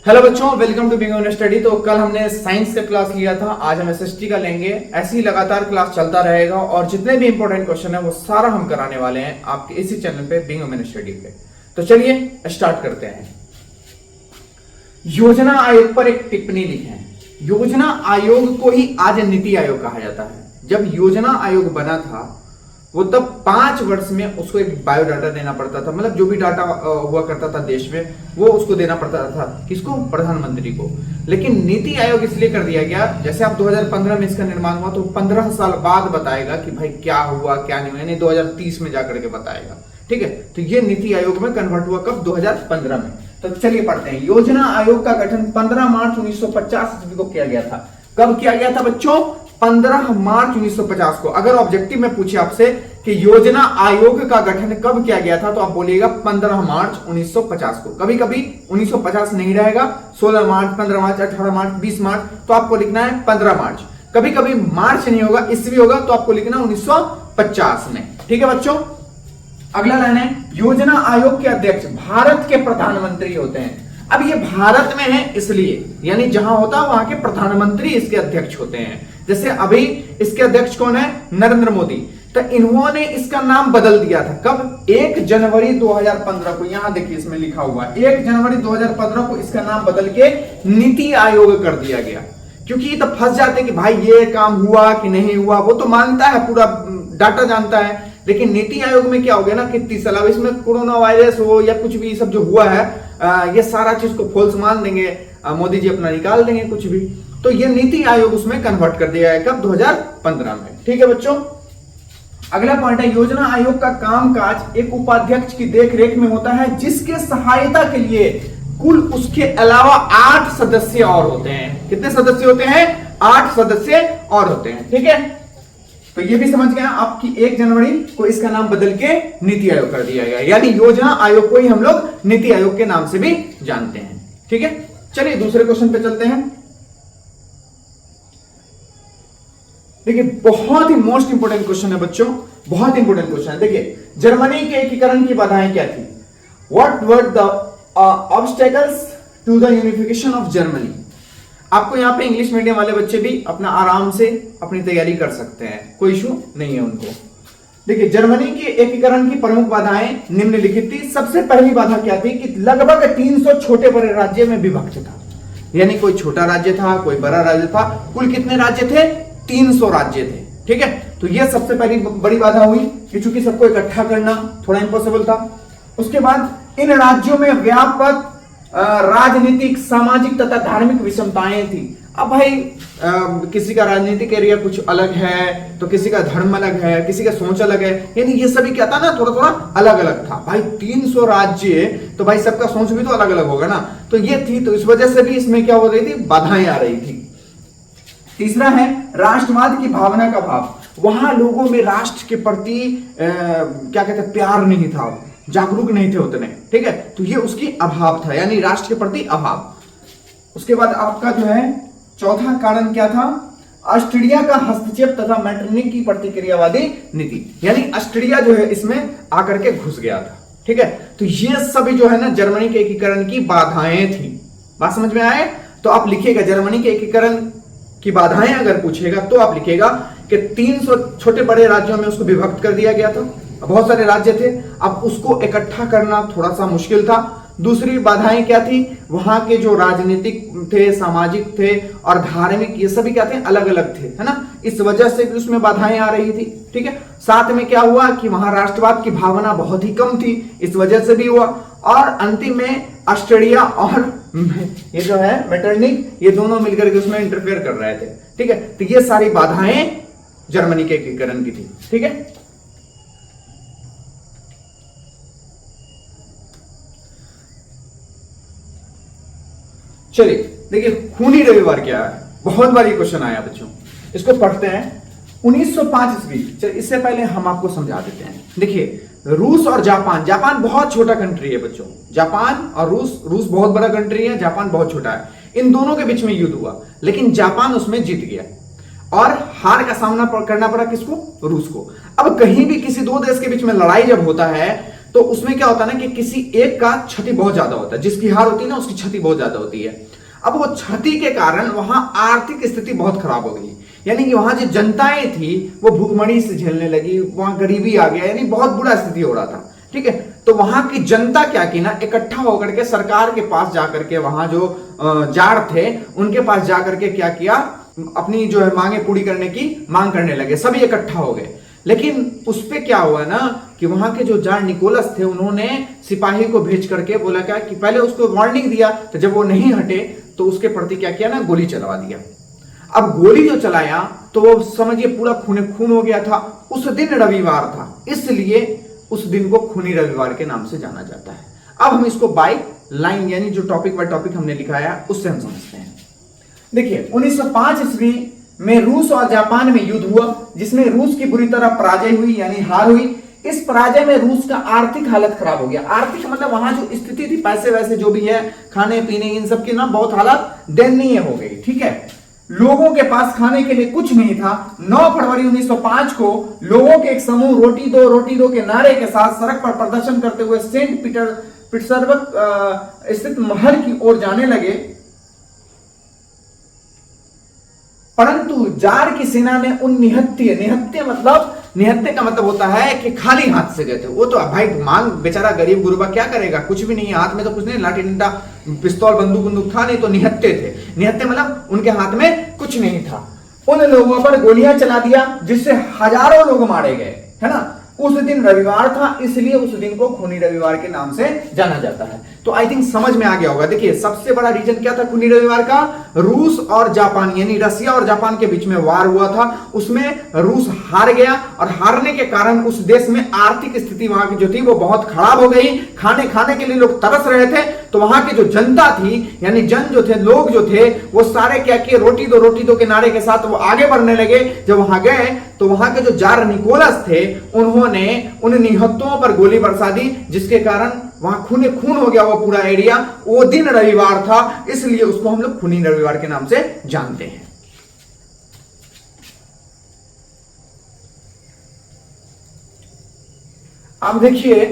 Hello बच्चों, welcome to Bing study. तो कल हमने साइंस का क्लास लिया था, आज हम एसएसटी का लेंगे। ऐसे ही लगातार क्लास चलता रहेगा और जितने भी इंपॉर्टेंट क्वेश्चन है वो सारा हम कराने वाले हैं आपके इसी चैनल पे बिंग स्टडी पे। तो चलिए स्टार्ट करते हैं। योजना आयोग पर एक टिप्पणी लिखें। योजना आयोग को ही आज नीति आयोग कहा जाता है। जब योजना आयोग बना था वो तब 5 वर्ष में उसको एक बायोडाटा देना पड़ता था, मतलब जो भी डाटा हुआ करता था देश में वो उसको देना पड़ता था। किसको? प्रधानमंत्री को। लेकिन नीति आयोग इसलिए कर दिया गया, जैसे आप 2015 में इसका निर्माण हुआ तो 15 साल बाद बताएगा कि भाई क्या हुआ क्या नहीं हुआ, यानी 2030 में जाकर के बताएगा। ठीक है, तो ये नीति आयोग में कन्वर्ट हुआ कब? 2015 में। तो चलिए पढ़ते हैं। योजना आयोग का गठन 15 मार्च 1950 ईस्वी को किया गया था। कब किया गया था बच्चों? 15 मार्च 1950 को। अगर ऑब्जेक्टिव में पूछे आपसे कि योजना आयोग का गठन कब किया गया था तो आप बोलिएगा 15 मार्च 1950 को। कभी कभी 1950 नहीं रहेगा, 16 मार्च, 15 मार्च, 18 मार्च, 20 मार्च, तो आपको लिखना है 15 मार्च। कभी कभी मार्च नहीं होगा, ईस्वी होगा, तो आपको लिखना 1950 में। ठीक है बच्चों, अगला लाइन है, योजना आयोग के अध्यक्ष भारत के प्रधानमंत्री होते हैं। अब ये भारत में है इसलिए, यानी जहां होता है वहां के प्रधानमंत्री इसके अध्यक्ष होते हैं। जैसे अभी इसके अध्यक्ष कौन है? नरेंद्र मोदी। तो इन्होंने इसका नाम बदल दिया था। कब? 1 जनवरी 2015 को। यहां देखिए इसमें लिखा हुआ है 1 जनवरी 2015 को इसका नाम बदल के नीति आयोग कर दिया गया। क्योंकि ये तो फंस जाते कि भाई ये काम हुआ कि नहीं हुआ, वो तो मानता है, पूरा डाटा जानता है। लेकिन नीति आयोग में क्या हो गया ना कि 30 साल, अब इसमें कोरोना वायरस हो या कुछ भी सब जो हुआ है, ये सारा चीज को फॉल्स मान देंगे, मोदी जी अपना निकाल देंगे कुछ भी। तो ये नीति आयोग उसमें कन्वर्ट कर दिया है। कब? 2015 में। ठीक है बच्चों, अगला पॉइंट है, योजना आयोग का कामकाज एक उपाध्यक्ष की देखरेख में होता है जिसके सहायता के लिए कुल उसके अलावा 8 सदस्य और होते हैं। कितने सदस्य होते हैं? 8 सदस्य और होते हैं। ठीक है, तो ये भी समझ गया आपकी 1 जनवरी को इसका नाम बदल के नीति आयोग कर दिया गया, यानी योजना आयोग को ही हम लोग नीति आयोग के नाम से भी जानते हैं। ठीक है, चलिए दूसरे क्वेश्चन पे चलते हैं। देखिए बहुत ही मोस्ट इंपोर्टेंट क्वेश्चन है बच्चों, बहुत इंपोर्टेंट क्वेश्चन है। देखिए, जर्मनी के एकीकरण की बाधाएं क्या थी? What were the obstacles to the unification of Germany? आपको यहाँ पे इंग्लिश मीडियम वाले बच्चे भी अपना आराम से अपनी तैयारी कर सकते हैं, कोई इशू नहीं है उनको। देखिए, जर्मनी के एकीकरण की प्रमुख बाधाएं निम्नलिखित थी। सबसे पहली बाधा क्या थी कि लगभग 300 छोटे बड़े राज्य में विभक्त था, यानी कोई छोटा राज्य था कोई बड़ा राज्य था। कुल कितने राज्य थे? 300 राज्य थे। ठीक है, तो यह सबसे पहली बड़ी बाधा हुई कि चूंकि सबको इकट्ठा करना थोड़ा इंपॉसिबल था। उसके बाद इन राज्यों में व्यापक राजनीतिक, सामाजिक तथा धार्मिक विषमताएं थी। अब भाई किसी का राजनीतिक एरिया कुछ अलग है तो किसी का धर्म अलग है, किसी का सोच अलग है, यानी ये सभी क्या था ना, थोड़ा थोड़ा अलग अलग था। भाई 300 राज्य तो भाई सबका सोच भी तो अलग अलग होगा ना, तो ये थी, तो इस वजह से भी इसमें क्या हो रही थी? बाधाएं आ रही थी। तीसरा है राष्ट्रवाद की भावना का अभाव। वहां लोगों में राष्ट्र के प्रति क्या कहते हैं, प्यार नहीं था, जागरूक नहीं थे उतने। ठीक है, तो ये उसकी अभाव था, यानी राष्ट्र के प्रति अभाव। उसके बाद आपका जो है चौथा कारण क्या था? ऑस्ट्रिया का हस्तक्षेप तथा मेटरनिक की प्रतिक्रियावादी नीति, ऑस्ट्रिया ऑस्ट्रिया जो है इसमें आकर के घुस गया था। ठीक है, तो ये सभी जो है ना जर्मनी के एकीकरण की बाधाएं थी। बात समझ में आए? तो आप लिखिएगा जर्मनी के एकीकरण की बाधाएं अगर पूछेगा तो आप लिखेगा कि 300 छोटे बड़े राज्यों में उसको विभक्त कर दिया गया था, बहुत सारे राज्य थे, अब उसको इकट्ठा करना थोड़ा सा मुश्किल था। दूसरी बाधाएं क्या थी? वहां के जो राजनीतिक थे, सामाजिक थे और धार्मिक, ये सभी क्या थे? अलग अलग थे, है ना, इस वजह से भी उसमें बाधाएं आ रही थी। ठीक है, साथ में क्या हुआ कि वहां राष्ट्रवाद की भावना बहुत ही कम थी, इस वजह से भी हुआ। और अंतिम में ऑस्ट्रिया और ये जो है मेटरनिक, ये दोनों मिलकर के उसमें इंटरफेयर कर रहे थे। ठीक है, तो ये सारी बाधाएं जर्मनी के एकीकरण की थी। ठीक है, चलिए देखिए खूनी रविवार क्या है, बहुत बार ये क्वेश्चन आया बच्चों, इसको पढ़ते हैं। 1905 ईस्वी, चलिए इससे पहले हम आपको समझा देते हैं। देखिए रूस और जापान, जापान बहुत छोटा कंट्री है बच्चों, जापान और रूस, रूस बहुत बड़ा कंट्री है, जापान बहुत छोटा है। इन दोनों के बीच में युद्ध हुआ, लेकिन जापान उसमें जीत गया और हार का सामना करना पड़ा किसको? रूस को। अब कहीं भी किसी दो देश के बीच में लड़ाई जब होता है तो उसमें क्या होता है ना कि किसी एक का क्षति बहुत ज्यादा होता है, जिसकी हार होती है ना उसकी क्षति बहुत ज्यादा होती है। अब वो क्षति के कारण वहां आर्थिक स्थिति बहुत खराब हो गई, यानी कि वहां जो जनताएं थी वो भूखमरी से झेलने लगी, वहां गरीबी आ गया, यानी बहुत बुरा स्थिति हो रहा था। ठीक है, तो वहां की जनता क्या की ना, इकट्ठा होकर के सरकार के पास जाकर के, वहां जो जार थे उनके पास जाकर के क्या किया, अपनी जो है मांगे पूरी करने की मांग करने लगे, सभी इकट्ठा हो गए। लेकिन उस पे क्या हुआ ना कि वहां के जो जार निकोलस थे उन्होंने सिपाही को भेज करके बोला क्या कि पहले उसको वार्निंग दिया, तो जब वो नहीं हटे तो उसके प्रति क्या किया ना, गोली चलवा दिया। अब गोली जो चलाया तो वो समझिए पूरा खून खून हो गया था। उस दिन रविवार था, इसलिए उस दिन को खूनी रविवार के नाम से जाना जाता है। अब हम इसको बाय लाइन यानी जो टॉपिक बाय टॉपिक हमने लिखाया उससे हम समझते हैं। देखिए 1905 ईस्वी में रूस और जापान में युद्ध हुआ, जिसमें रूस की बुरी तरह पराजय हुई यानी हार हुई। इस पराजय में रूस का आर्थिक हालत खराब हो गया। आर्थिक मतलब वहां जो स्थिति थी, पैसे वैसे जो भी है, खाने पीने इन सब की ना बहुत हालत दयनीय हो गई। ठीक है, लोगों के पास खाने के लिए कुछ नहीं था। 9 फरवरी 1905 को लोगों के एक समूह रोटी दो के नारे के साथ सड़क पर प्रदर्शन करते हुए सेंट पीटर्सबर्ग स्थित महल की ओर जाने लगे, परंतु जार की सेना ने उन निहत्थे का मतलब होता है कि खाली हाथ से गए थे। वो तो भाई मांग, बेचारा गरीब गुरुबा क्या करेगा, कुछ भी नहीं है हाथ में, तो कुछ नहीं, लाठी डंडा पिस्तौल बंदूक था नहीं, तो निहत्थे थे। निहत्थे मतलब उनके हाथ में कुछ नहीं था। उन लोगों पर गोलियां चला दिया, जिससे हजारों लोग मारे गए, है ना। उस दिन रविवार था, इसलिए उस दिन को खूनी रविवार के नाम से जाना जाता है। तो आई थिंक समझ में आ गया होगा। देखिए सबसे बड़ा रीजन क्या था खूनी रविवार का, रूस और जापान यानी रसिया और जापान के बीच में वार हुआ था। उसमें रूस हार गया और हारने के कारण उस देश में आर्थिक स्थिति वहां की जो थी वो बहुत खराब हो गई। खाने के लिए लोग तरस रहे थे, तो वहां की जो जनता थी यानी लोग जो थे वो सारे क्या किए, रोटी दो के नारे के साथ वो आगे बढ़ने लगे। जब वहां गए तो वहां के जो जार निकोलस थे उन्होंने उन निहत्तों पर गोली बरसा दी, जिसके कारण वहां खून खून हो गया वो पूरा एरिया। वो दिन रविवार था, इसलिए उसको हम लोग खूनी रविवार के नाम से जानते हैं। अब देखिए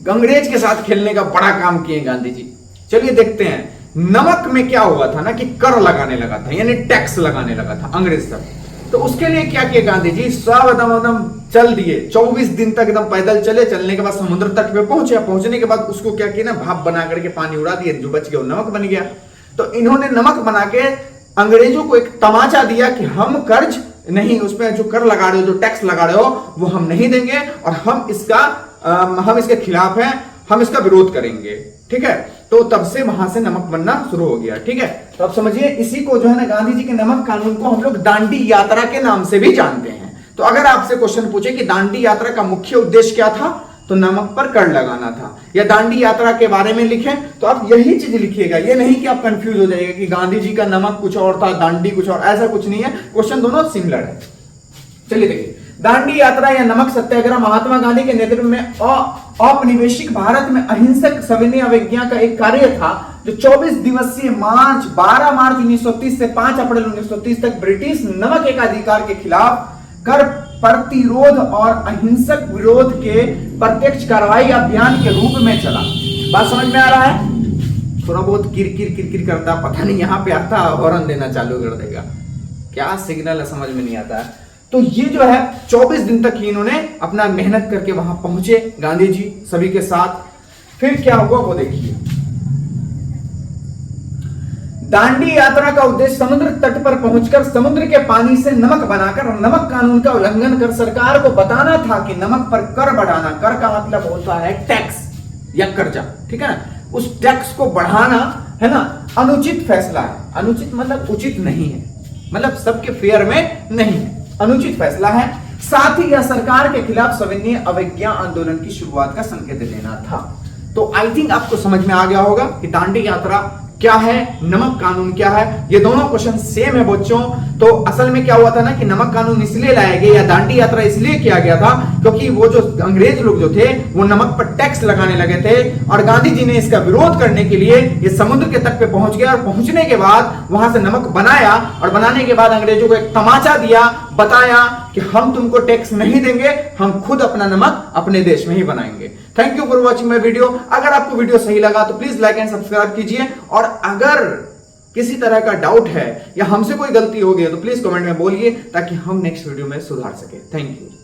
अंग्रेज के साथ खेलने का बड़ा काम किए गांधी जी। चलिए देखते हैं नमक में क्या हुआ था ना कि कर लगाने लगा था, यानी टैक्स लगाने लगा था अंग्रेज सब। तो उसके लिए क्या किया गांधी जी, सब एकदम चल दिए। 24 दिन तक एकदम पैदल चले। चलने के बाद समुद्र तट पे पहुंचे। पहुंचने के बाद उसको क्या किया ना, भाप बना करके पानी उड़ा दिए, जो बच गया वो नमक बन गया। तो इन्होंने नमक बना के अंग्रेजों को एक तमाचा दिया कि हम कर्ज नहीं, उसमें जो कर लगा रहे हो, जो टैक्स लगा रहे हो वो हम नहीं देंगे और हम इसके खिलाफ हैं, हम इसका विरोध करेंगे। ठीक है, तो तब से वहां से नमक बनना शुरू हो गया। ठीक है, तो अब समझिए इसी को जो है ना गांधी जी के नमक कानून को हम लोग दांडी यात्रा के नाम से भी जानते हैं। तो अगर आपसे क्वेश्चन पूछे कि दांडी यात्रा का मुख्य उद्देश्य क्या था, तो नमक पर कर लगाना था, या दांडी यात्रा के बारे में लिखें तो आप यही चीज लिखिएगा। ये नहीं कि आप कंफ्यूज हो जाइएगा कि गांधी जी का नमक कुछ और था, दांडी कुछ और, ऐसा कुछ नहीं है। क्वेश्चन दोनों सिमिलर है। चलिए देखिए, दांडी यात्रा या नमक सत्याग्रह महात्मा गांधी के नेतृत्व में औपनिवेशिक भारत में अहिंसक सविनय अवज्ञा का एक कार्य था, जो 24 दिवसीय मार्च 12 मार्च 1930 से 5 अप्रैल 1930 तक ब्रिटिश नमक एकाधिकार के खिलाफ कर प्रतिरोध और अहिंसक विरोध के प्रत्यक्ष कार्रवाई अभियान के रूप में चला। बात समझ में आ रहा है? थोड़ा बहुत किरकिर करता, पता नहीं यहाँ पे आता हॉर्न देना चालू कर देगा, क्या सिग्नल है समझ में नहीं आता है। तो ये जो है 24 दिन तक ही इन्होंने अपना मेहनत करके वहां पहुंचे गांधी जी सभी के साथ। फिर क्या हुआ वो देखिए। दांडी यात्रा का उद्देश्य समुद्र तट पर पहुंचकर समुद्र के पानी से नमक बनाकर नमक कानून का उल्लंघन कर सरकार को बताना था कि नमक पर कर बढ़ाना, कर का मतलब होता है टैक्स या कर्जा, ठीक है ना, उस टैक्स को बढ़ाना है ना अनुचित फैसला है। अनुचित मतलब उचित नहीं है, मतलब सबके फेयर में नहीं है, अनुचित फैसला है। साथ ही यह सरकार के खिलाफ सविनय अवज्ञा आंदोलन की शुरुआत का संकेत देना था। तो आई थिंक आपको समझ में आ गया होगा कि दांडी यात्रा क्या है, नमक कानून क्या है। ये दोनों क्वेश्चन सेम है बच्चों। तो असल में क्या हुआ था ना कि नमक कानून इसलिए लाया गया या दांडी यात्रा इसलिए किया गया था क्योंकि वो जो अंग्रेज लोग जो थे वो नमक पर टैक्स लगाने लगे थे और गांधी जी ने इसका विरोध करने के लिए ये समुद्र के तट पे पहुंच गया और पहुंचने के बाद वहां से नमक बनाया और बनाने के बाद अंग्रेजों को एक तमाचा दिया, बताया कि हम तुमको टैक्स नहीं देंगे, हम खुद अपना नमक अपने देश में ही बनाएंगे। Thank you for watching my video. अगर आपको वीडियो सही लगा तो प्लीज लाइक एंड सब्सक्राइब कीजिए, और अगर किसी तरह का डाउट है या हमसे कोई गलती हो गई है तो प्लीज कमेंट में बोलिए ताकि हम नेक्स्ट वीडियो में सुधार सके। Thank you.